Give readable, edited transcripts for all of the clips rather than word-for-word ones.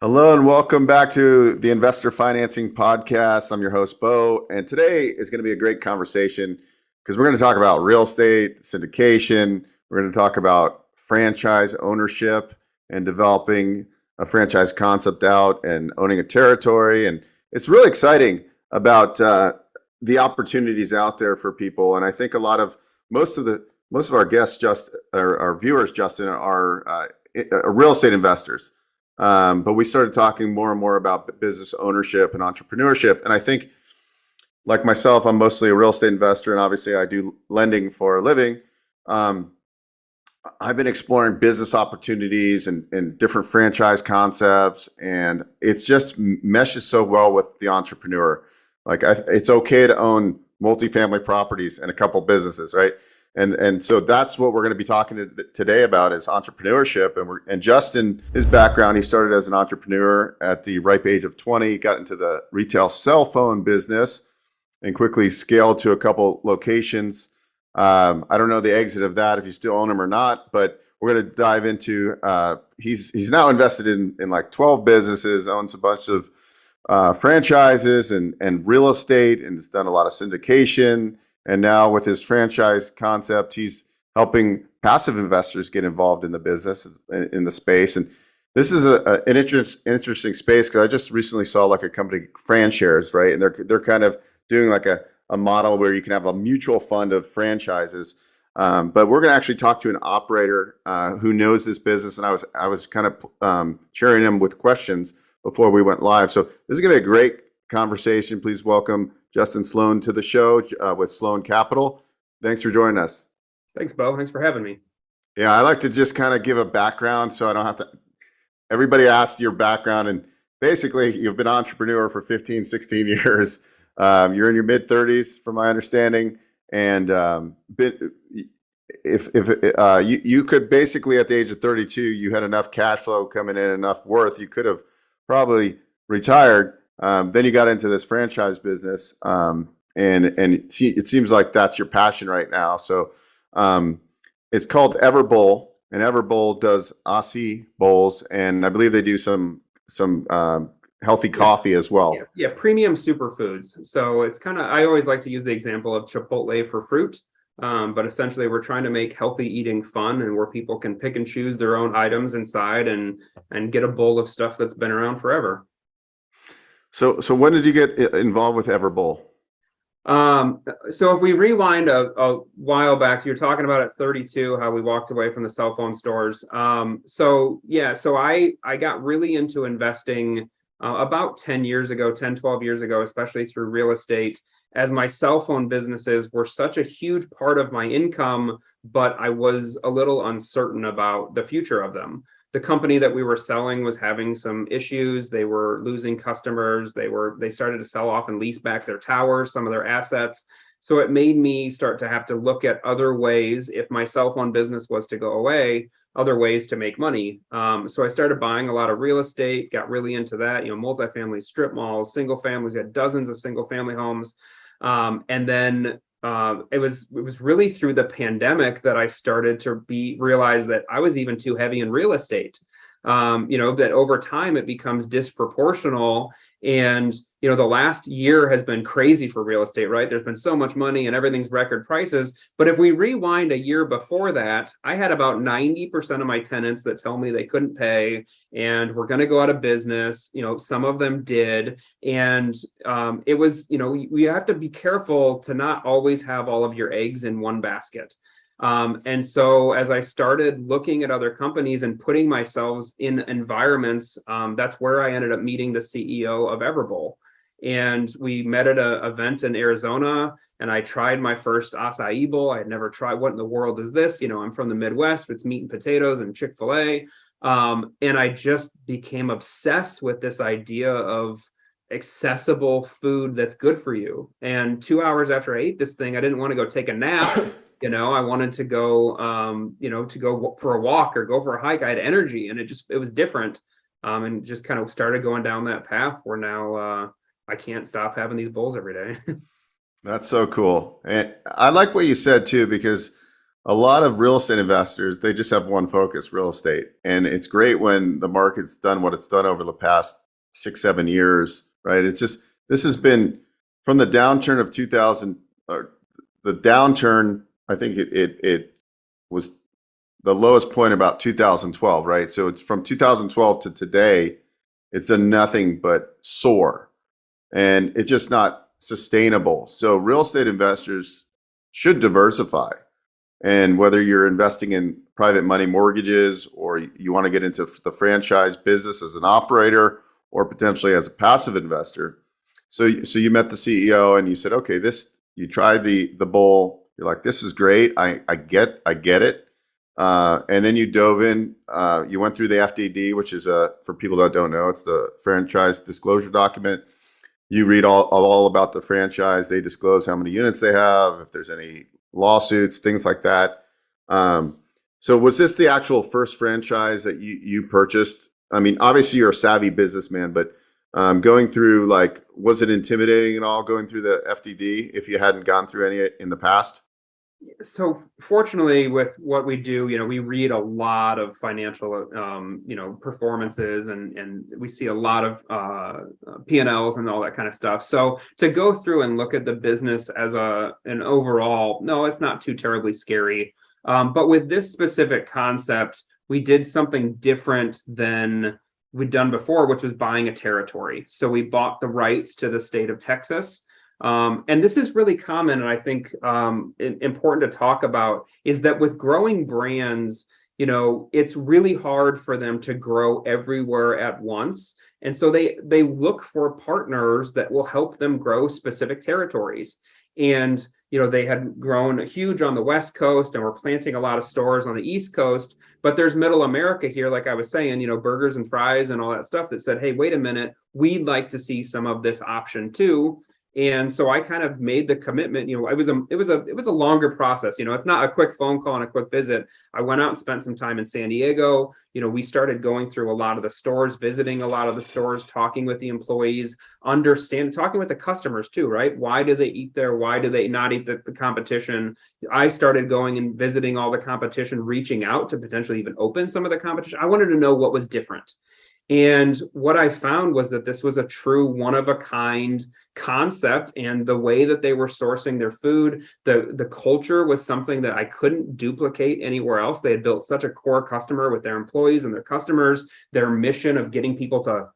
Hello and welcome back to the Investor Financing Podcast. I'm your host, Beau, and today is going to be a great conversation because we're going to talk about real estate, syndication. We're going to talk about franchise ownership and developing a franchise concept out and owning a territory. And it's really exciting about the opportunities out there for people. And I think most of our guests, our viewers, Justin, are real estate investors. But we started talking more and more about business ownership and entrepreneurship. And I think, like myself, I'm mostly a real estate investor, and obviously I do lending for a living. I've been exploring business opportunities and different franchise concepts, and it's just meshes so well with the entrepreneur. It's okay to own multifamily properties and a couple businesses, right? And so that's what we're going to be talking today about is entrepreneurship. And Justin, his background, he started as an entrepreneur at the ripe age of 20, got into the retail cell phone business and quickly scaled to a couple locations. I don't know the exit of that if you still own them or not, but we're going to dive into, he's now invested in like 12 businesses, owns a bunch of franchises and real estate, and has done a lot of syndication. And now with his franchise concept, he's helping passive investors get involved in the business, in the space. And this is an interesting space because I just recently saw like a company, Franshares, right? And they're kind of doing like a model where you can have a mutual fund of franchises. But we're going to actually talk to an operator who knows this business. And I was kind of sharing him with questions before we went live. So this is going to be a great conversation. Please welcome Justin Sloan to the show with Sloan Capital. Thanks for joining us. Thanks, Beau. Thanks for having me. Yeah, I like to just kind of give a background so I don't have to. Everybody asks your background, and basically you've been an entrepreneur for 15, 16 years. You're in your mid 30s, from my understanding, and if you could basically at the age of 32, you had enough cash flow coming in, enough worth, you could have probably retired. Then you got into this franchise business, and it seems like that's your passion right now. So it's called Everbowl, and Everbowl does Aussie bowls, and I believe they do some healthy coffee as well. Yeah, premium superfoods. So it's kind of, I always like to use the example of Chipotle for fruit. But essentially, we're trying to make healthy eating fun, and where people can pick and choose their own items inside and get a bowl of stuff that's been around forever. So when did you get involved with Everbowl? So if we rewind a while back, so you're talking about at 32, how we walked away from the cell phone stores. So I got really into investing about 10 years ago, 10, 12 years ago, especially through real estate, as my cell phone businesses were such a huge part of my income, but I was a little uncertain about the future of them. The company that we were selling was having some issues. They were losing customers. They started to sell off and lease back their towers, some of their assets. So it made me start to have to look at other ways, if my cell phone business was to go away, other ways to make money. So I started buying a lot of real estate, got really into that, multifamily strip malls, single families, got dozens of single family homes. And then it was really through the pandemic that I started to realize that I was even too heavy in real estate. That over time it becomes disproportional. And, the last year has been crazy for real estate, right? There's been so much money and everything's record prices. But if we rewind a year before that, I had about 90% of my tenants that tell me they couldn't pay and we're going to go out of business. Some of them did. And it was, we have to be careful to not always have all of your eggs in one basket. And so as I started looking at other companies and putting myself in environments, that's where I ended up meeting the CEO of Everbowl. And we met at an event in Arizona, and I tried my first acai bowl. I had never tried. What in the world is this? I'm from the Midwest. It's meat and potatoes and Chick-fil-A. And I just became obsessed with this idea of accessible food that's good for you. And 2 hours after I ate this thing, I didn't want to go take a nap. I wanted to go, to go for a walk or go for a hike. I had energy, and it was different. And just kind of started going down that path where now I can't stop having these bowls every day. That's so cool. And I like what you said too, because a lot of real estate investors, they just have one focus, real estate. And it's great when the market's done what it's done over the past 6, 7 years, right? It's just, this has been from the downturn of 2000, or the downturn, I think it was the lowest point about 2012, right? So it's from 2012 to today, it's done nothing but soar, and it's just not sustainable. So real estate investors should diversify. And whether you're investing in private money mortgages, or you want to get into the franchise business as an operator, or potentially as a passive investor. So you met the CEO and you said, okay, you tried the bowl. You're like, this is great. I get it. And then you dove in, you went through the FDD, which is for people that don't know, it's the franchise disclosure document. You read all about the franchise. They disclose how many units they have, if there's any lawsuits, things like that. So was this the actual first franchise that you purchased? I mean, obviously you're a savvy businessman, but going through, like, was it intimidating at all going through the FDD if you hadn't gone through any in the past? So fortunately, with what we do, we read a lot of financial, performances, and we see a lot of P&Ls and all that kind of stuff. So to go through and look at the business as an overall, no, it's not too terribly scary. But with this specific concept, we did something different than we'd done before, which was buying a territory. So we bought the rights to the state of Texas. And this is really common, and I think important to talk about, is that with growing brands, it's really hard for them to grow everywhere at once. And so they look for partners that will help them grow specific territories. And, they had grown huge on the West Coast and were planting a lot of stores on the East Coast. But there's Middle America here, like I was saying, burgers and fries and all that stuff that said, hey, wait a minute, we'd like to see some of this option too. And so I kind of made the commitment. It was a longer process. It's not a quick phone call and a quick visit. I went out and spent some time in San Diego. We started going through a lot of the stores, visiting a lot of the stores, talking with the employees, talking with the customers too, right? Why do they eat there? Why do they not eat the competition? I started going and visiting all the competition, reaching out to potentially even open some of the competition. I wanted to know what was different. And what I found was that this was a true one-of-a-kind concept, and the way that they were sourcing their food, the culture was something that I couldn't duplicate anywhere else. They had built such a core customer with their employees and their customers, their mission of getting people to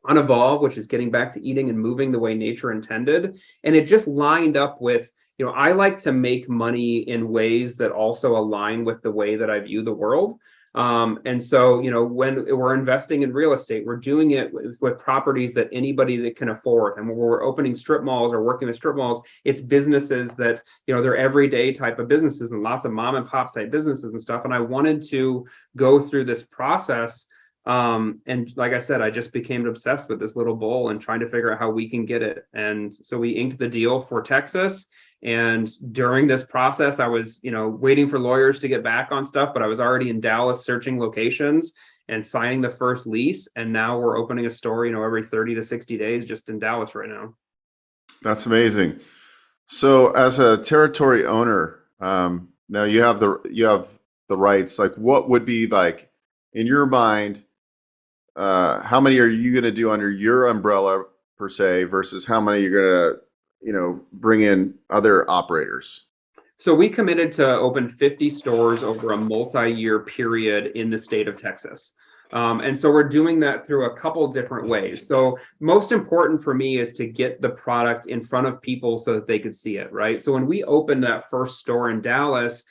unevolve, which is getting back to eating and moving the way nature intended. And it just lined up with, I like to make money in ways that also align with the way that I view the world. And so, when we're investing in real estate, we're doing it with properties that anybody that can afford. And when we're opening strip malls or working with strip malls, it's businesses that, they're everyday type of businesses and lots of mom and pop type businesses and stuff. And I wanted to go through this process. And like I said, I just became obsessed with this little bowl and trying to figure out how we can get it. And so we inked the deal for Texas. And during this process, I was, waiting for lawyers to get back on stuff, but I was already in Dallas searching locations and signing the first lease. And now we're opening a store, every 30 to 60 days just in Dallas right now. That's amazing. So as a territory owner, now you have the rights. Like, what would be, like, in your mind, how many are you going to do under your umbrella per se versus how many you're going to bring in other operators? So we committed to open 50 stores over a multi-year period in the state of Texas. And so we're doing that through a couple different ways. So most important for me is to get the product in front of people so that they could see it, right? So when we opened that first store in Dallas,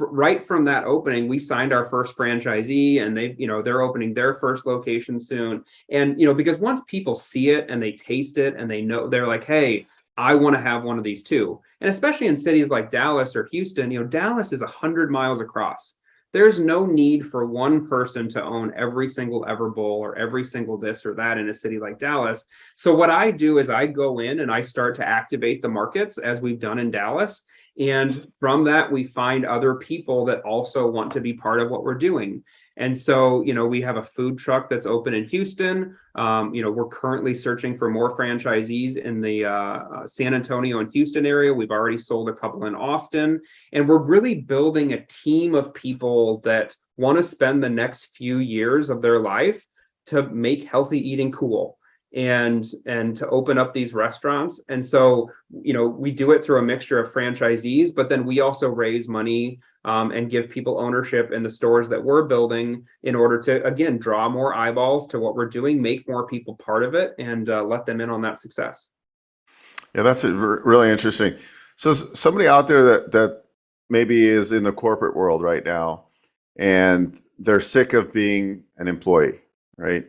right from that opening, we signed our first franchisee, and they're opening their first location soon. And, because once people see it and they taste it and they know, they're like, hey, I want to have one of these too. And especially in cities like Dallas or Houston, Dallas is 100 miles across. There's no need for one person to own every single Everbowl or every single this or that in a city like Dallas. So what I do is I go in and I start to activate the markets, as we've done in Dallas. And from that, we find other people that also want to be part of what we're doing. And so, we have a food truck that's open in Houston. We're currently searching for more franchisees in the San Antonio and Houston area. We've already sold a couple in Austin, and we're really building a team of people that want to spend the next few years of their life to make healthy eating cool and to open up these restaurants. And so, we do it through a mixture of franchisees, but then we also raise money and give people ownership in the stores that we're building in order to, again, draw more eyeballs to what we're doing, make more people part of it, and let them in on that success. Yeah, that's really interesting. So somebody out there that maybe is in the corporate world right now and they're sick of being an employee, right?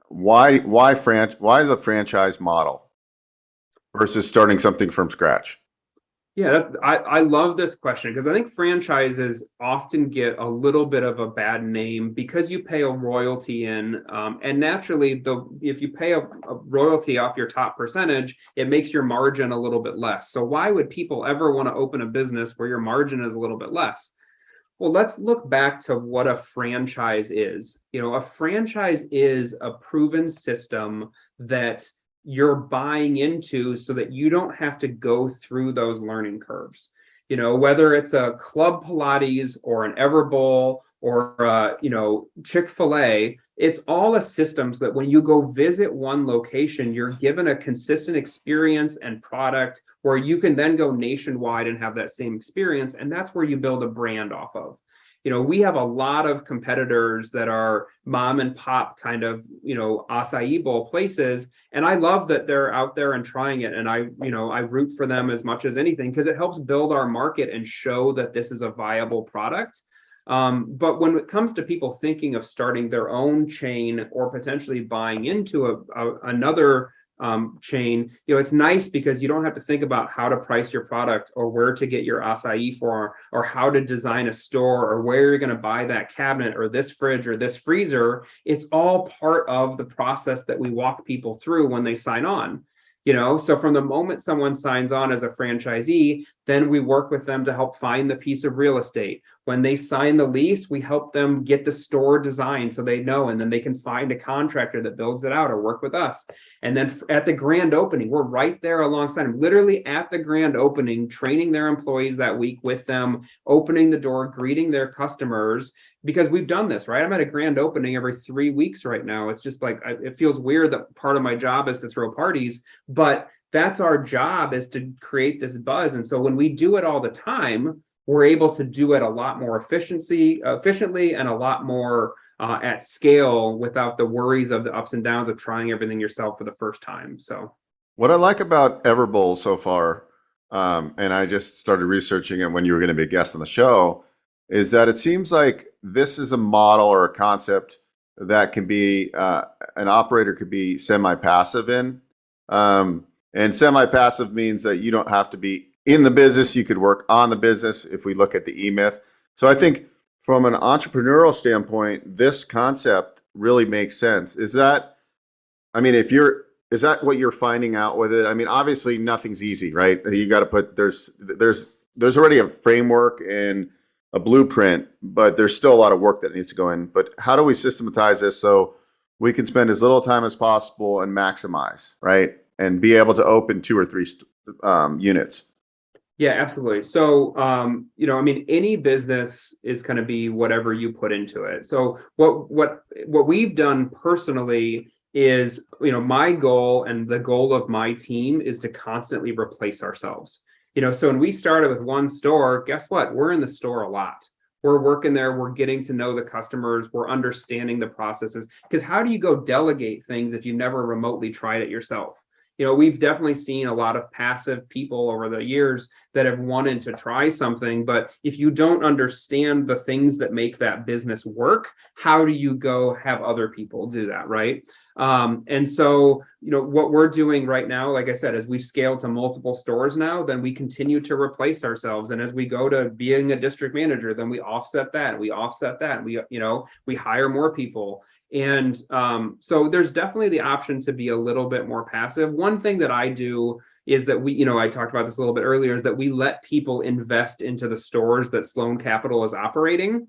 Why the franchise model versus starting something from scratch? Yeah, I love this question because I think franchises often get a little bit of a bad name because you pay a royalty in, and naturally, if you pay a royalty off your top percentage, it makes your margin a little bit less. So why would people ever want to open a business where your margin is a little bit less? Well, let's look back to what a franchise is. A franchise is a proven system that you're buying into so that you don't have to go through those learning curves. Whether it's a Club Pilates or an Everbowl or Chick-fil-A, it's all a systems that when you go visit one location, you're given a consistent experience and product where you can then go nationwide and have that same experience. And that's where you build a brand off of. We have a lot of competitors that are mom and pop kind of, acai bowl places. And I love that they're out there and trying it. And I root for them as much as anything because it helps build our market and show that this is a viable product. But when it comes to people thinking of starting their own chain or potentially buying into another chain, it's nice because you don't have to think about how to price your product or where to get your acai for, or how to design a store or where you're going to buy that cabinet or this fridge or this freezer. It's all part of the process that we walk people through when they sign on. So from the moment someone signs on as a franchisee, then we work with them to help find the piece of real estate. When they sign the lease, we help them get the store designed so they know, and then they can find a contractor that builds it out or work with us. And then at the grand opening, we're right there alongside them, literally at the grand opening, training their employees that week with them, opening the door, greeting their customers, because we've done this, right? I'm at a grand opening every 3 weeks right now. It's just like, it feels weird that part of my job is to throw parties, but that's our job, is to create this buzz. And so when we do it all the time, we're able to do it a lot more efficiently and a lot more at scale without the worries of the ups and downs of trying everything yourself for the first time. So what I like about Everbowl so far, and I just started researching it when you were going to be a guest on the show, is that it seems like this is a model or a concept that can be an operator could be semi-passive in. And semi-passive means that you don't have to be in the business. You could work on the business if we look at the E-Myth. So I think from an entrepreneurial standpoint, this concept really makes sense. Is that what you're finding out with it? I mean, obviously nothing's easy, right? You got to put, there's already a framework and a blueprint, but there's still a lot of work that needs to go in. But how do we systematize this so we can spend as little time as possible and maximize, right? And be able to open 2 or 3 units. Yeah, absolutely. So, any business is going to be whatever you put into it. So what we've done personally is, my goal and the goal of my team is to constantly replace ourselves. So when we started with one store, guess what? We're in the store a lot. We're working there. We're getting to know the customers. We're understanding the processes. Because how do you go delegate things if you never remotely tried it yourself? We've definitely seen a lot of passive people over the years that have wanted to try something, but if you don't understand the things that make that business work, how do you go have other people do that, right? And so, what we're doing right now, like I said, as we've scaled to multiple stores now, then we continue to replace ourselves. And as we go to being a district manager, then we offset that, and we offset that, and we hire more people. And so there's definitely the option to be a little bit more passive. One thing that I do is that I talked about this a little bit earlier, is that we let people invest into the stores that Sloan Capital is operating.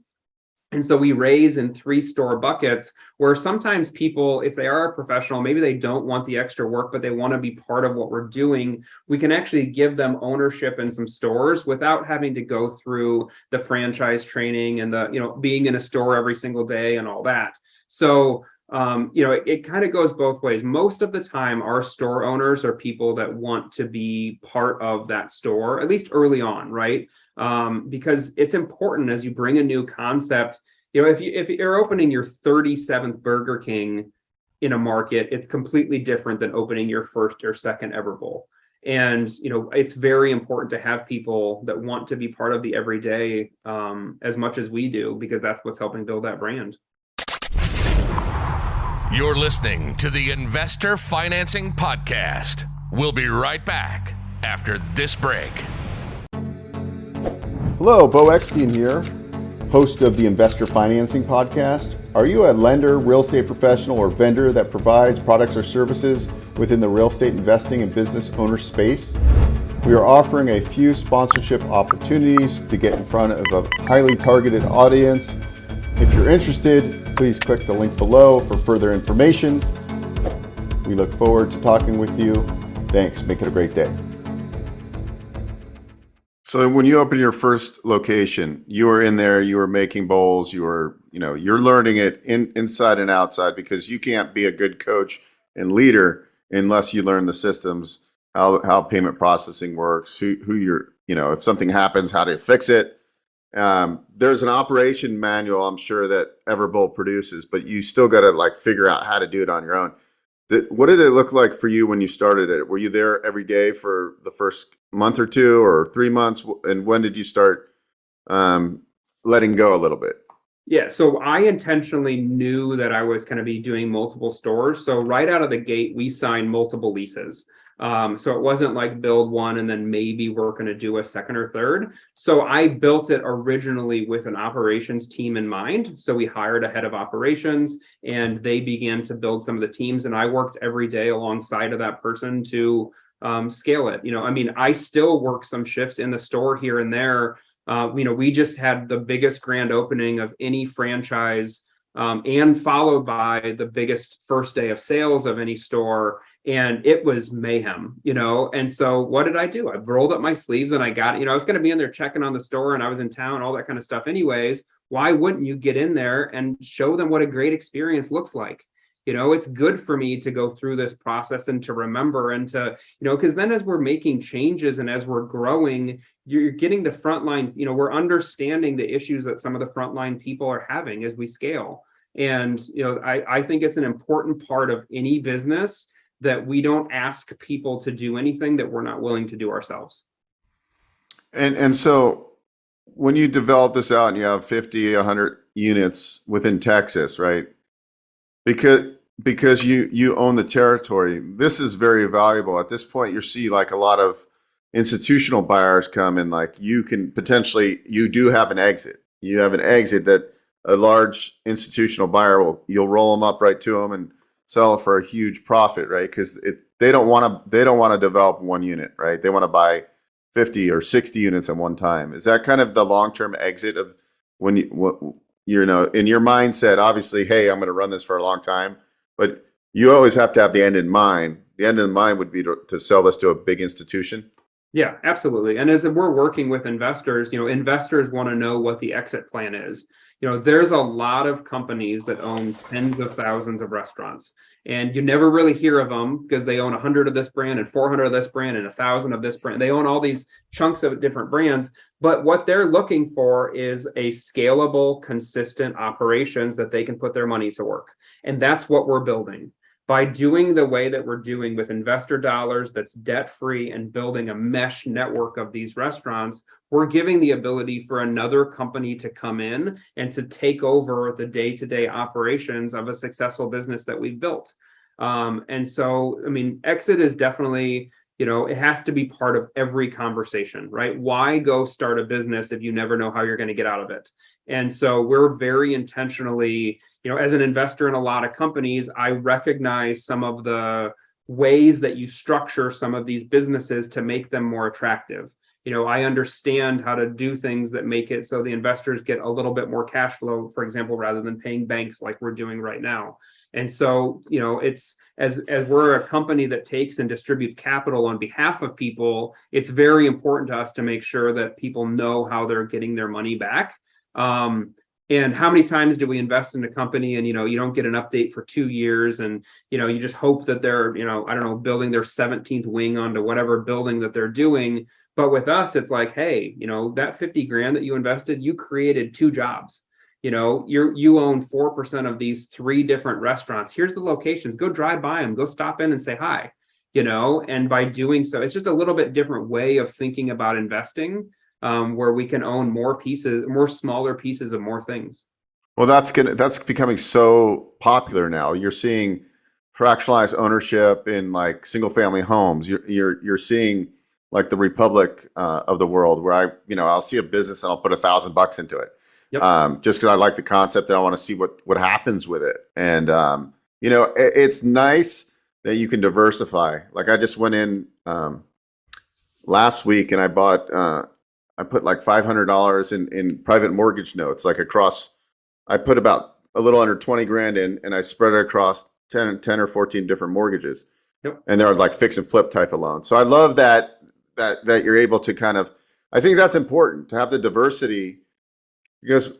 And so we raise in 3 store buckets where sometimes people, if they are a professional, maybe they don't want the extra work, but they want to be part of what we're doing. We can actually give them ownership in some stores without having to go through the franchise training and being in a store every single day and all that. So, it kind of goes both ways. Most of the time, our store owners are people that want to be part of that store, at least early on, right? Because it's important as you bring a new concept. If you're opening your 37th Burger King in a market, it's completely different than opening your first or second Everbowl. And it's very important to have people that want to be part of the everyday as much as we do, because that's what's helping build that brand. You're listening to the Investor Financing Podcast. We'll be right back after this break. Hello, Beau Eckstein here, host of the Investor Financing Podcast. Are you a lender, real estate professional, or vendor that provides products or services within the real estate investing and business owner space? We are offering a few sponsorship opportunities to get in front of a highly targeted audience. If you're interested, please click the link below for further information. We look forward to talking with you. Thanks. Make it a great day. So when you open your first location, you were in there, you were making bowls, you're learning it inside and outside, because you can't be a good coach and leader unless you learn the systems, how payment processing works, who you're, if something happens, how to fix it. There's an operation manual, I'm sure, that Everbowl produces, but you still got to figure out how to do it on your own. What did it look like for you when you started it? Were you there every day for the first month or 2 or 3 months? And when did you start letting go a little bit? Yeah, so I intentionally knew that I was going to be doing multiple stores. So right out of the gate, we signed multiple leases. So it wasn't like build one and then maybe we're going to do a second or third. So I built it originally with an operations team in mind. So we hired a head of operations and they began to build some of the teams. And I worked every day alongside of that person to scale it. I still work some shifts in the store here and there. We just had the biggest grand opening of any franchise and followed by the biggest first day of sales of any store. And it was mayhem, and so what did I do? I rolled up my sleeves and I got, I was going to be in there checking on the store and I was in town, all that kind of stuff anyways. Why wouldn't you get in there and show them what a great experience looks like? It's good for me to go through this process and to remember and to, because then as we're making changes and as we're growing, you're getting the frontline, we're understanding the issues that some of the frontline people are having as we scale. And, I think it's an important part of any business that we don't ask people to do anything that we're not willing to do ourselves. And so when you develop this out and you have 50, 100 units within Texas, right? Because you own the territory, this is very valuable. At this point, you see a lot of institutional buyers come in, you can potentially, you do have an exit. You have an exit that a large institutional buyer you'll roll them up right to them and sell it for a huge profit, right? Because they don't want to develop one unit, right? They want to buy 50 or 60 units at one time. Is that kind of the long-term exit of when you're in your mindset? Obviously, hey, I'm going to run this for a long time, but you always have to have the end in mind. The end in mind would be to sell this to a big institution. Yeah, absolutely. And as we're working with investors, investors want to know what the exit plan is. There's a lot of companies that own tens of thousands of restaurants, and you never really hear of them because they own 100 of this brand and 400 of this brand and 1,000 of this brand. They own all these chunks of different brands, but what they're looking for is a scalable, consistent operations that they can put their money to work. And that's what we're building. By doing the way that we're doing with investor dollars that's debt-free and building a mesh network of these restaurants, we're giving the ability for another company to come in and to take over the day-to-day operations of a successful business that we've built. And so, exit is definitely, it has to be part of every conversation, right? Why go start a business if you never know how you're going to get out of it? And so we're very intentionally, as an investor in a lot of companies, I recognize some of the ways that you structure some of these businesses to make them more attractive. I understand how to do things that make it so the investors get a little bit more cash flow, for example, rather than paying banks like we're doing right now. And so, it's as we're a company that takes and distributes capital on behalf of people, it's very important to us to make sure that people know how they're getting their money back. And how many times do we invest in a company and, you don't get an update for 2 years and, you just hope that they're, I don't know, building their 17th wing onto whatever building that they're doing. But with us, it's like, hey, that 50 grand that you invested, you created 2 jobs. You own 4% of these 3 different restaurants. Here's the locations. Go drive by them. Go stop in and say hi. And by doing so, it's just a little bit different way of thinking about investing, where we can own more pieces, more smaller pieces of more things. Well, that's becoming so popular now. You're seeing fractionalized ownership in like single family homes. You're seeing like the Republic of the world, where I'll see a business and I'll put $1,000 into it. Yep. Just because I like the concept and I want to see what happens with it. And it's nice that you can diversify. Like I just went in last week and I put like $500 in private mortgage notes, like across. I put about a little under 20 grand in, and I spread it across 10 or 14 different mortgages. Yep. And they're like fix and flip type of loans. So I love that you're able to kind of. I think that's important to have the diversity, because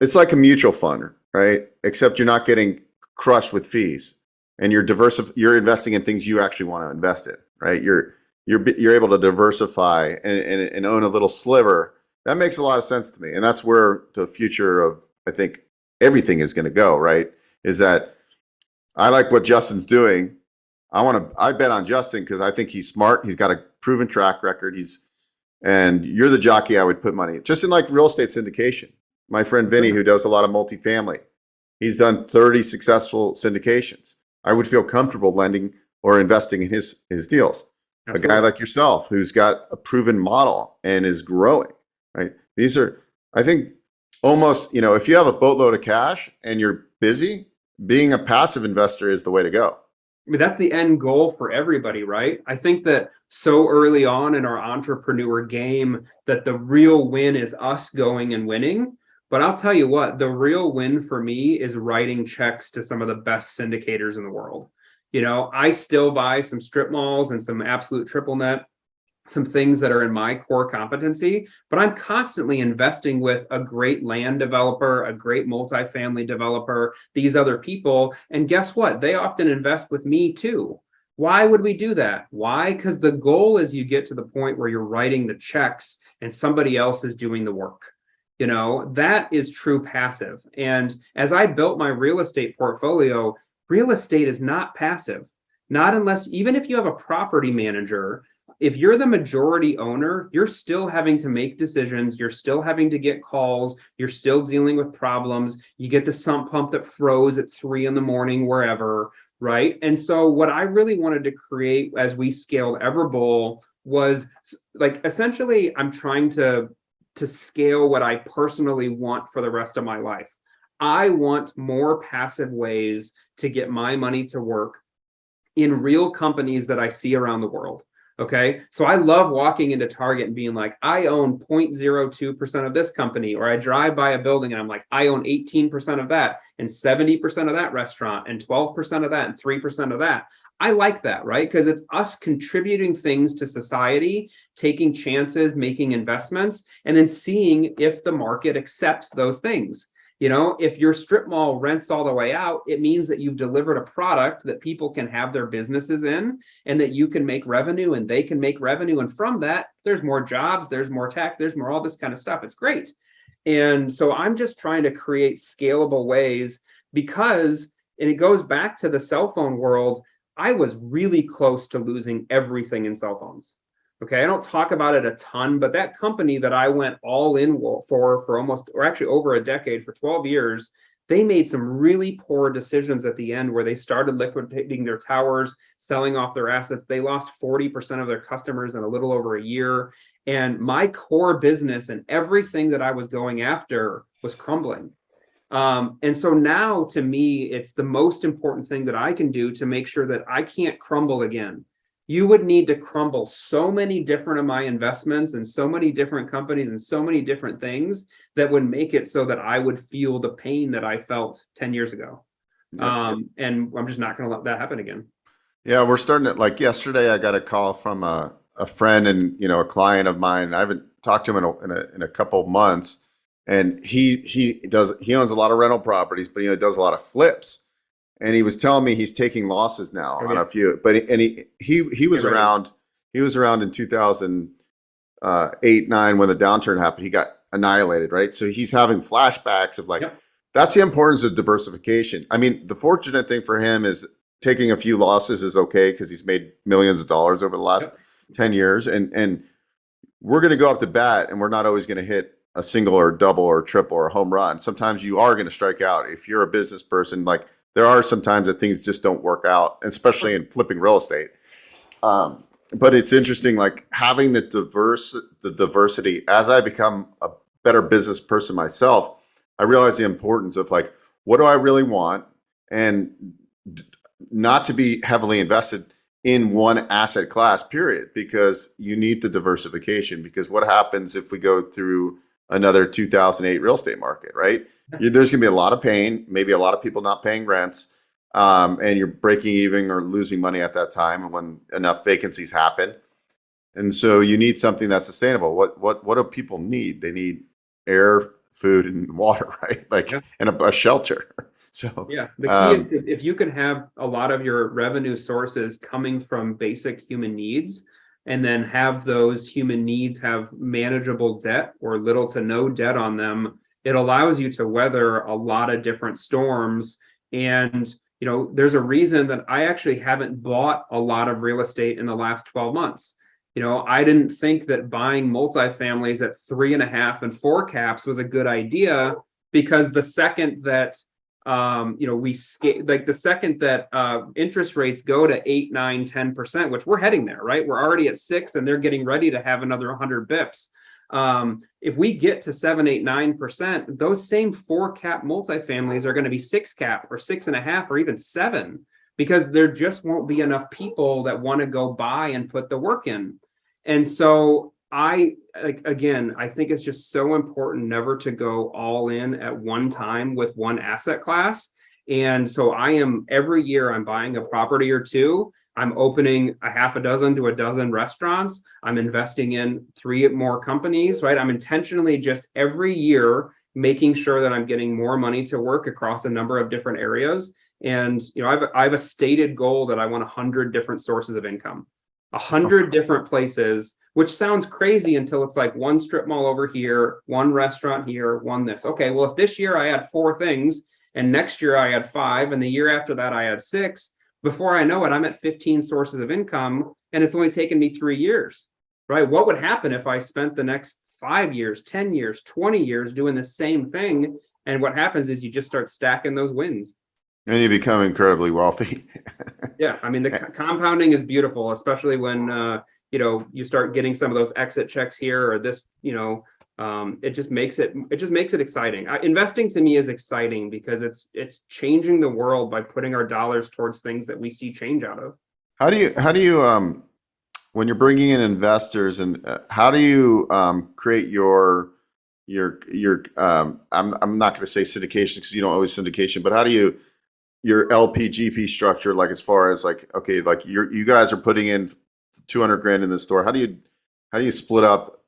it's like a mutual fund, right? Except you're not getting crushed with fees, and you're investing in things you actually want to invest in, right? You're able to diversify and own a little sliver. That makes a lot of sense to me, and that's where the future of, I think, everything is going to go. Right? Is that I like what Justin's doing. I bet on Justin because I think he's smart. He's got a proven track record. And you're the jockey I would put money just in, like real estate syndication. My friend Vinny, who does a lot of multifamily, he's done 30 successful syndications. I would feel comfortable lending or investing in his deals. Absolutely. A guy like yourself who's got a proven model and is growing, right? These are, I think, almost, if you have a boatload of cash and you're busy, being a passive investor is the way to go. I mean, that's the end goal for everybody, right? I think that so early on in our entrepreneur game that the real win is us going and winning. But I'll tell you what, the real win for me is writing checks to some of the best syndicators in the world. I still buy some strip malls and some absolute triple net, some things that are in my core competency, but I'm constantly investing with a great land developer, a great multifamily developer, these other people. And guess what? They often invest with me too. Why would we do that? Why? Because the goal is you get to the point where you're writing the checks and somebody else is doing the work. That is true passive. And as I built my real estate portfolio, real estate is not passive, not unless, even if you have a property manager, if you're the majority owner, you're still having to make decisions. You're still having to get calls. You're still dealing with problems. You get the sump pump that froze at 3 a.m, wherever, right? And so what I really wanted to create as we scaled Everbowl was like, essentially, I'm trying to scale what I personally want for the rest of my life. I want more passive ways to get my money to work in real companies that I see around the world. Okay. So I love walking into Target and being like, I own 0.02% of this company, or I drive by a building and I'm like, I own 18% of that and 70% of that restaurant and 12% of that and 3% of that. I like that, right? Because it's us contributing things to society, taking chances, making investments, and then seeing if the market accepts those things. If your strip mall rents all the way out, it means that you've delivered a product that people can have their businesses in, and that you can make revenue and they can make revenue. And from that, there's more jobs, there's more tech, there's more all this kind of stuff. It's great. And so I'm just trying to create scalable ways because, and it goes back to the cell phone world, I was really close to losing everything in cell phones. Okay, I don't talk about it a ton, but that company that I went all in for almost, or actually over a decade, for 12 years, they made some really poor decisions at the end where they started liquidating their towers, selling off their assets. They lost 40% of their customers in a little over a year. And my core business and everything that I was going after was crumbling. And so now, to me, it's the most important thing that I can do to make sure that I can't crumble again. you would need to crumble so many different of my investments and so many different companies and so many different things that would make it so that I would feel the pain that I felt 10 years ago. And I'm just not going to let that happen again. Yeah, we're starting to, like yesterday, I got a call from a friend and, you know, a client of mine. I haven't talked to him in a couple of months, and he owns a lot of rental properties, but, you know, he does a lot of flips. And he was telling me he's taking losses now on a few, but he was around in 2008, 9 when the downturn happened. He got annihilated, right? So he's having flashbacks of like, that's the importance of diversification. I mean, the fortunate thing for him is taking a few losses is okay because he's made millions of dollars over the last 10 years. And we're going to go up to bat, and we're not always going to hit a single or a double or a triple or a home run. Sometimes you are going to strike out. If you're a business person, like, there are some times that things just don't work out, especially in flipping real estate. But it's interesting, like having the diversity. As I become a better business person myself, I realize the importance of like, what do I really want, and not to be heavily invested in one asset class, period, because you need the diversification. Because what happens if we go through another 2008 real estate market, right? There's going to be a lot of pain, maybe a lot of people not paying rents, and you're breaking even or losing money at that time when enough vacancies happen. And so you need something that's sustainable. What do people need? They need air, food, and water, right? Like, and a shelter. So the key is if you can have a lot of your revenue sources coming from basic human needs, and then have those human needs have manageable debt or little to no debt on them, it allows you to weather a lot of different storms. And, you know, there's a reason that I actually haven't bought a lot of real estate in the last 12 months. You know, I didn't think that buying multifamilies at 3.5 and 4 caps was a good idea, because the second that, the second that interest rates go to 8, 9, 10%, which we're heading there, right? We're already at 6 and they're getting ready to have another 100 bips. If we get to 7, 8, 9%, those same 4 cap multifamilies are going to be 6 cap or 6.5 or even 7, because there just won't be enough people that want to go buy and put the work in. And so I think it's just so important never to go all in at one time with one asset class. And so every year I'm buying a property or two. I'm opening a half a dozen to a dozen restaurants. I'm investing in 3 more companies, right? I'm intentionally just every year making sure that I'm getting more money to work across a number of different areas. And, you know, I have a stated goal that I want 100 different sources of income, 100 different places, which sounds crazy until it's like one strip mall over here, one restaurant here, one this. Okay, well, if this year I had 4 things and next year I had 5 and the year after that I had 6, before I know it, I'm at 15 sources of income, and it's only taken me 3 years, right? What would happen if I spent the next 5 years, 10 years, 20 years doing the same thing? And what happens is you just start stacking those wins. And you become incredibly wealthy. Yeah, I mean, the compounding is beautiful, especially when, you start getting some of those exit checks here or this, it just makes it exciting. Investing to me is exciting because it's changing the world by putting our dollars towards things that we see change out of. How do you when you're bringing in investors, and how do you create your I'm not going to say syndication because you don't always syndication, but how do you your LP GP structure, like as far as like, okay, like you guys are putting in 200 grand in the store. How do you split up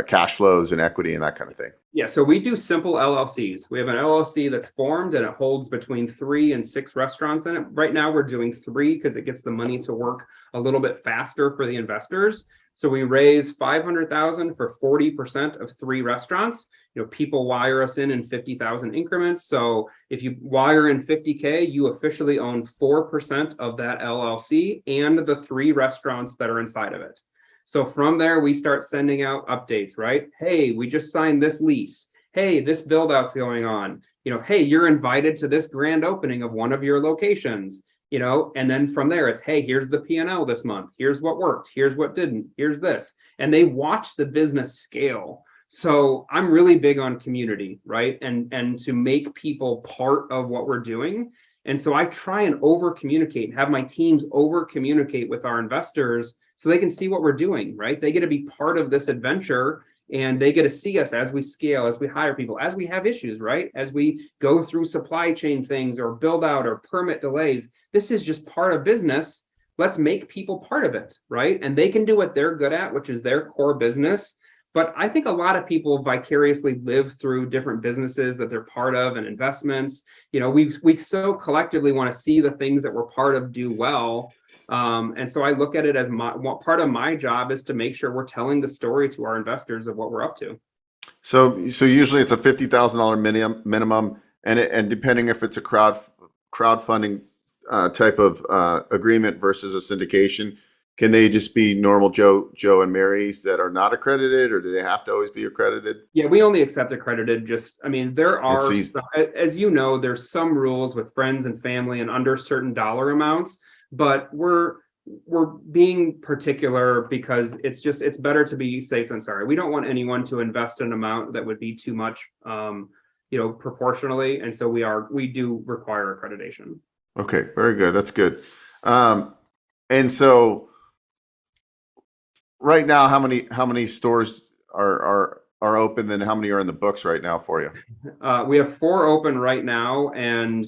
cash flows and equity and that kind of thing? Yeah, so we do simple LLCs. We have an LLC that's formed and it holds between 3 and 6 restaurants in it. Right now we're doing 3 because it gets the money to work a little bit faster for the investors. So we raise $500,000 for 40% of 3 restaurants. People wire us in 50,000 increments. So if you wire in 50K, you officially own 4% of that LLC and the 3 restaurants that are inside of it. So from there, we start sending out updates, right? Hey, we just signed this lease. Hey, this build out's going on. Hey, you're invited to this grand opening of one of your locations. And then from there, it's, hey, here's the P&L this month. Here's what worked. Here's what didn't. Here's this. And they watch the business scale. So I'm really big on community, right? And to make people part of what we're doing. And so I try and over communicate, have my teams over communicate with our investors so they can see what we're doing, right? They get to be part of this adventure, and they get to see us as we scale, as we hire people, as we have issues, right? As we go through supply chain things or build out or permit delays. This is just part of business. Let's make people part of it, right? And they can do what they're good at, which is their core business. But I think a lot of people vicariously live through different businesses that they're part of and investments. You know, we so collectively want to see the things that we're part of do well. And so I look at it as part of my job is to make sure we're telling the story to our investors of what we're up to. So usually it's a $50,000 minimum, and depending if it's a crowdfunding type of agreement versus a syndication, can they just be normal Joe and Marys that are not accredited, or do they have to always be accredited? Yeah, we only accept accredited. There are, as you know, there's some rules with friends and family and under certain dollar amounts, but we're being particular because it's better to be safe than sorry. We don't want anyone to invest an amount that would be too much, proportionally. And so we do require accreditation. Okay, very good. That's good. And so right now, how many stores are open, and how many are in the books right now for you? We have 4 open right now, and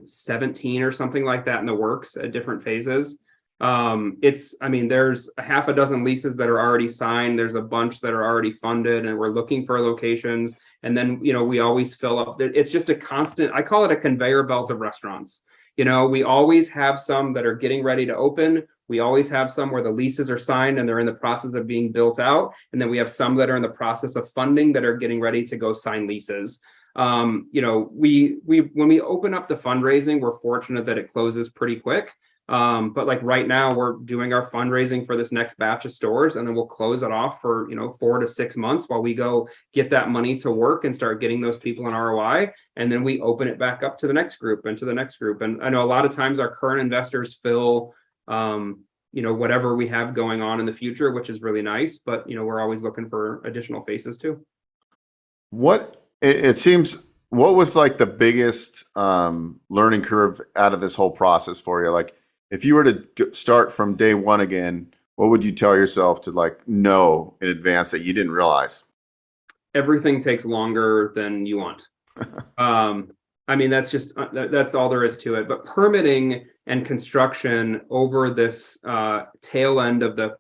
17 or something like that in the works at different phases. There's a half a dozen leases that are already signed. There's a bunch that are already funded, and we're looking for locations. And then, we always fill up. It's just a constant, I call it a conveyor belt of restaurants. We always have some that are getting ready to open. We always have some where the leases are signed and they're in the process of being built out. And then we have some that are in the process of funding that are getting ready to go sign leases. When we open up the fundraising, we're fortunate that it closes pretty quick. But like right now, we're doing our fundraising for this next batch of stores, and then we'll close it off for 4 to 6 months while we go get that money to work and start getting those people in ROI. And then we open it back up to the next group and to the next group. And I know a lot of times our current investors fill whatever we have going on in the future, which is really nice. But we're always looking for additional faces too. It seems, what was like the biggest learning curve out of this whole process for you? Like, if you were to start from day one again, what would you tell yourself to know in advance that you didn't realize? Everything takes longer than you want. That's all there is to it. But permitting and construction over this tail end of the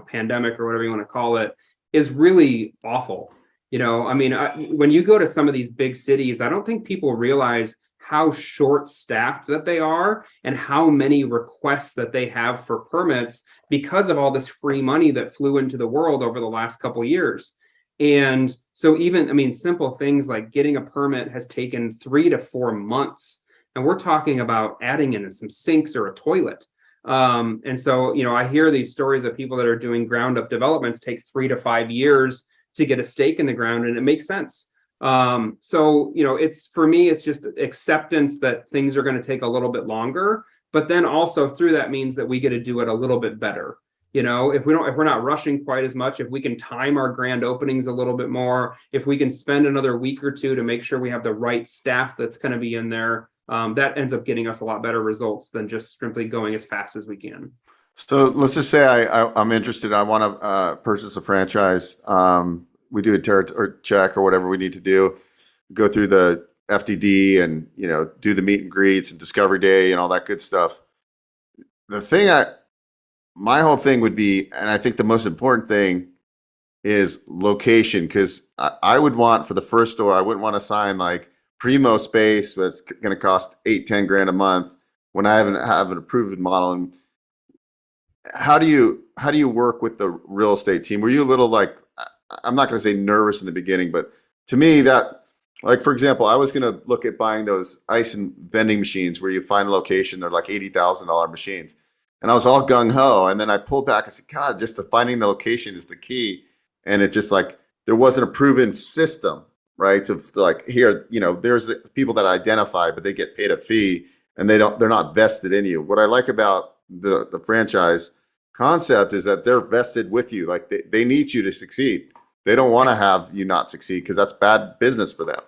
pandemic, or whatever you want to call it, is really awful. When you go to some of these big cities, I don't think people realize how short-staffed that they are and how many requests that they have for permits because of all this free money that flew into the world over the last couple of years. And so even, simple things like getting a permit has taken 3 to 4 months. And we're talking about adding in some sinks or a toilet. And so, I hear these stories of people that are doing ground-up developments take 3 to 5 years to get a stake in the ground, and it makes sense. For me, it's just acceptance that things are going to take a little bit longer, but then also through that means that we get to do it a little bit better. If we're not rushing quite as much, if we can time our grand openings a little bit more, if we can spend another week or two to make sure we have the right staff that's going to be in there, that ends up getting us a lot better results than just simply going as fast as we can. So let's just say I'm interested. I want to purchase a franchise. We do a territory check or whatever we need to do, go through the FDD and, do the meet and greets and discovery day and all that good stuff. My whole thing would be, and I think the most important thing is location, because I would want, for the first store, I wouldn't want to sign like primo space that's going to cost $8-10 grand a month when I have an approved model. And how do you work with the real estate team? Were you a little I'm not going to say nervous in the beginning, but to me that, for example, I was going to look at buying those ice and vending machines where you find a location, they're like $80,000 machines. And I was all gung ho. And then I pulled back. I said, God, just finding the location is the key. And it just there wasn't a proven system, right? Here, there's people that identify, but they get paid a fee and they're not vested in you. What I like about the franchise concept is that they're vested with you. They need you to succeed. They don't want to have you not succeed because that's bad business for them.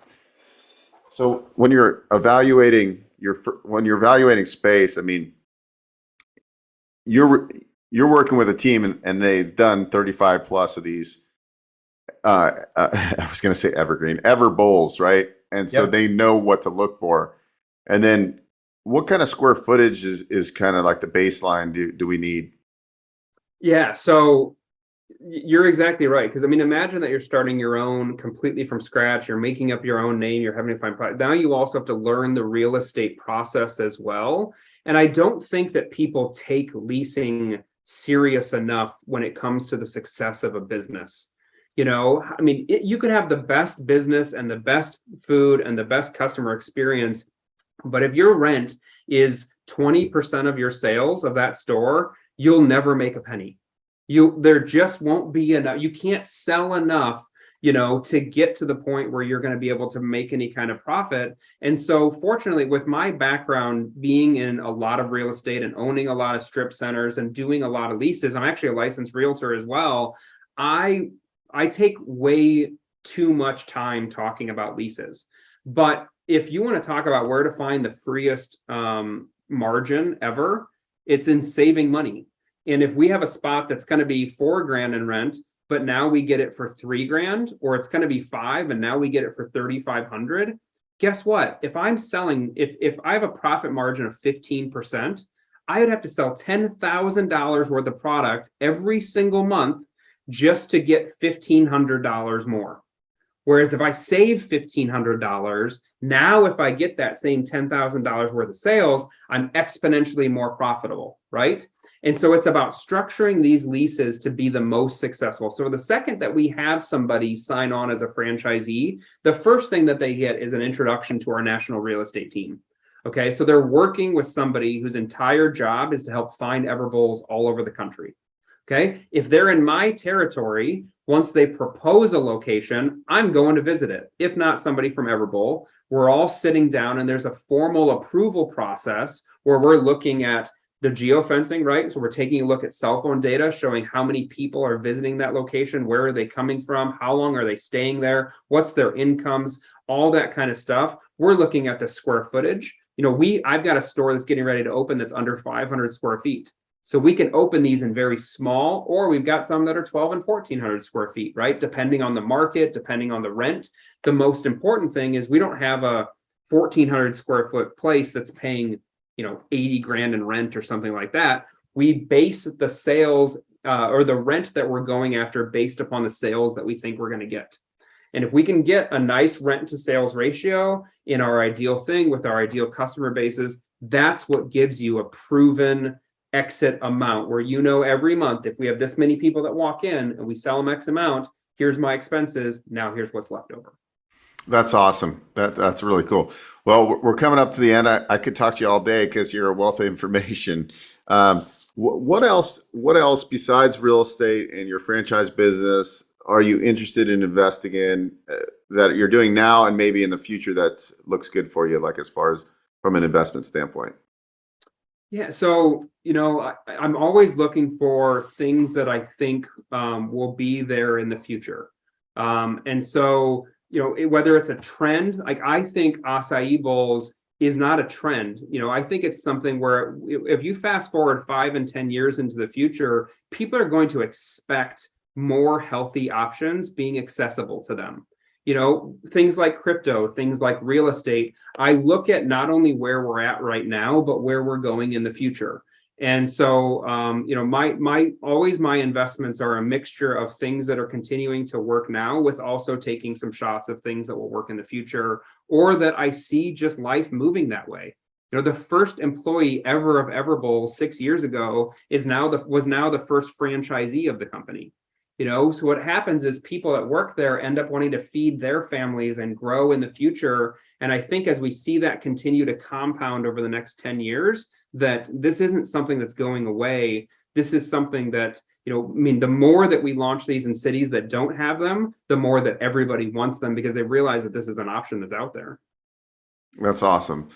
So when you're evaluating space, I mean, you're working with a team and they've done 35 plus of these. I was going to say ever bowls, right? And so Yep. they know what to look for. And then what kind of square footage is kind of like the baseline do we need? Yeah, so you're exactly right. Because I mean, imagine that you're starting your own completely from scratch. You're making up your own name. You're having to find product. Now you also have to learn the real estate process as well. And I don't think that people take leasing serious enough when it comes to the success of a business. I mean, you could have the best business and the best food and the best customer experience, but if your rent is 20% of your sales of that store, you'll never make a penny. There just won't be enough. You can't sell enough, to get to the point where you're going to be able to make any kind of profit. And so fortunately, with my background being in a lot of real estate and owning a lot of strip centers and doing a lot of leases, I'm actually a licensed realtor as well. I take way too much time talking about leases. But if you want to talk about where to find the freest margin ever, it's in saving money. And if we have a spot that's going to be $4,000 in rent, but now we get it for $3,000, or it's going to be $5,000 and now we get it for $3,500, guess what? If I'm selling, if I have a profit margin of 15%, I would have to sell $10,000 worth of product every single month just to get $1,500 more. Whereas if I save $1,500, now if I get that same $10,000 worth of sales, I'm exponentially more profitable, right? And so it's about structuring these leases to be the most successful. So the second that we have somebody sign on as a franchisee, the first thing that they get is an introduction to our national real estate team. Okay, so they're working with somebody whose entire job is to help find Everbowls all over the country. Okay, if they're in my territory, once they propose a location, I'm going to visit it. If not somebody from Everbowl, we're all sitting down and there's a formal approval process where we're looking at the geofencing, right? So we're taking a look at cell phone data showing how many people are visiting that location, where are they coming from, how long are they staying there, what's their incomes, all that kind of stuff. We're looking at the square footage. I've got a store that's getting ready to open that's under 500 square feet. So we can open these in very small, or we've got some that are 12 and 1,400 square feet, right? Depending on the market, depending on the rent. The most important thing is we don't have a 1,400 square foot place that's paying, $80,000 in rent or something like that. We base the sales or the rent that we're going after based upon the sales that we think we're going to get. And if we can get a nice rent to sales ratio in our ideal thing with our ideal customer bases, that's what gives you a proven exit amount where every month, if we have this many people that walk in and we sell them X amount, here's my expenses. Now here's what's left over. That's awesome. That's really cool. Well, we're coming up to the end. I could talk to you all day because you're a wealth of information. What else besides real estate and your franchise business are you interested in investing in that you're doing now and maybe in the future that looks good for you, like as far as from an investment standpoint? Yeah, so I'm always looking for things that I think will be there in the future, and so whether it's a trend, like I think acai bowls is not a trend. I think it's something where if you fast forward 5 and 10 years into the future, people are going to expect more healthy options being accessible to them. Things like crypto, things like real estate. I look at not only where we're at right now, but where we're going in the future. And so, my investments are a mixture of things that are continuing to work now with also taking some shots of things that will work in the future, or that I see just life moving that way. The first employee ever of Everbowl 6 years ago was now the first franchisee of the company. So what happens is people that work there end up wanting to feed their families and grow in the future. And I think as we see that continue to compound over the next 10 years, that this isn't something that's going away. This is something that, the more that we launch these in cities that don't have them, the more that everybody wants them because they realize that this is an option that's out there. That's awesome.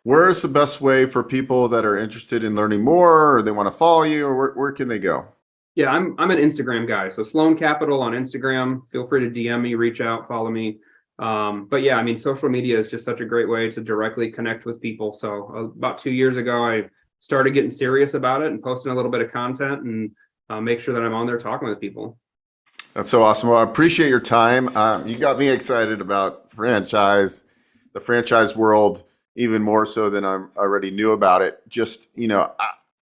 Where's the best way for people that are interested in learning more, or they want to follow you, or where can they go? Yeah, I'm an Instagram guy. So Sloan Capital on Instagram. Feel free to DM me, reach out, follow me. But yeah, I mean, social media is just such a great way to directly connect with people. So about 2 years ago, I started getting serious about it and posting a little bit of content and make sure that I'm on there talking with people. That's so awesome. Well, I appreciate your time. You got me excited about the franchise world, even more so than I already knew about it. Just,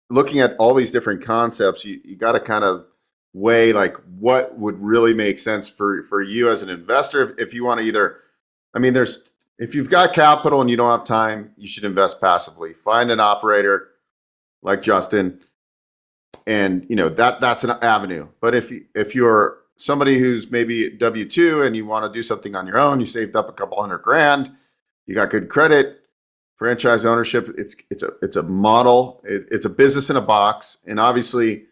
looking at all these different concepts, you got to kind of weigh like what would really make sense for you as an investor. If you want to if you've got capital and you don't have time, you should invest passively. Find an operator like Justin, and that's an avenue. But if you're somebody who's maybe W-2 and you want to do something on your own, you saved up a couple $100,000, you got good credit, franchise ownership, it's a model, it's a business in a box, and obviously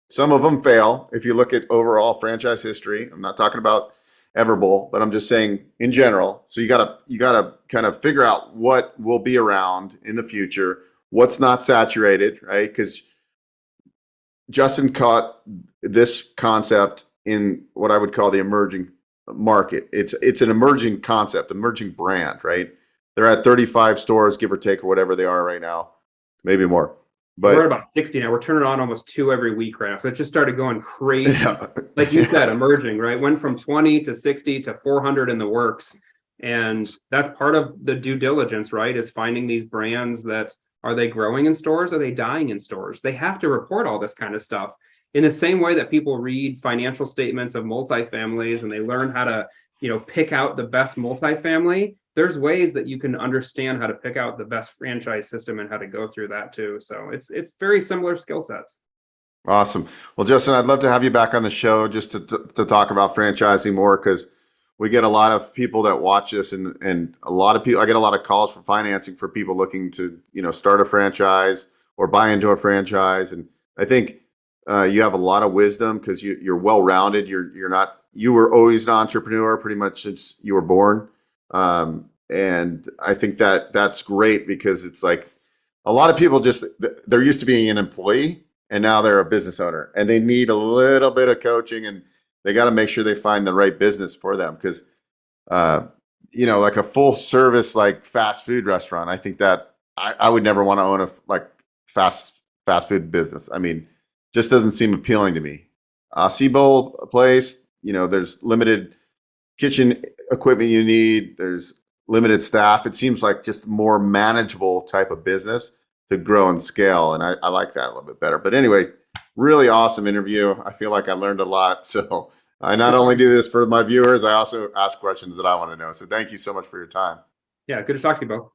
some of them fail. If you look at overall franchise history, I'm not talking about Everbowl, but I'm just saying in general. So you gotta kind of figure out what will be around in the future, what's not saturated, right? Because Justin caught this concept in what I would call the emerging market. It's an emerging concept, emerging brand, right? They're at 35 stores, give or take, or whatever they are right now, maybe more. But we're at about 60 now. We're turning on almost 2 every week right now. So it just started going crazy. Like you said, emerging, right? Went from 20 to 60 to 400 in the works. And that's part of the due diligence, right? Is finding these brands that are they growing in stores? Are they dying in stores? They have to report all this kind of stuff. In the same way that people read financial statements of multifamilies and they learn how to, pick out the best multifamily, there's ways that you can understand how to pick out the best franchise system and how to go through that too. So it's very similar skill sets. Awesome. Well, Justin, I'd love to have you back on the show just to talk about franchising more, because we get a lot of people that watch this, and a lot of people, I get a lot of calls for financing for people looking to, start a franchise or buy into a franchise. And I think you have a lot of wisdom because you're well-rounded. You were always an entrepreneur pretty much since you were born. And I think that's great, because it's like a lot of people they're used to being an employee and now they're a business owner, and they need a little bit of coaching, and they got to make sure they find the right business for them. Because, like a full service, like fast food restaurant, I think that I would never want to own a fast food business. I mean, just doesn't seem appealing to me. C-Bowl place, there's limited kitchen equipment you need. There's limited staff. It seems like just more manageable type of business to grow and scale. And I like that a little bit better. But anyway, really awesome interview. I feel like I learned a lot. So I not only do this for my viewers, I also ask questions that I want to know. So thank you so much for your time. Yeah, good to talk to you, Beau.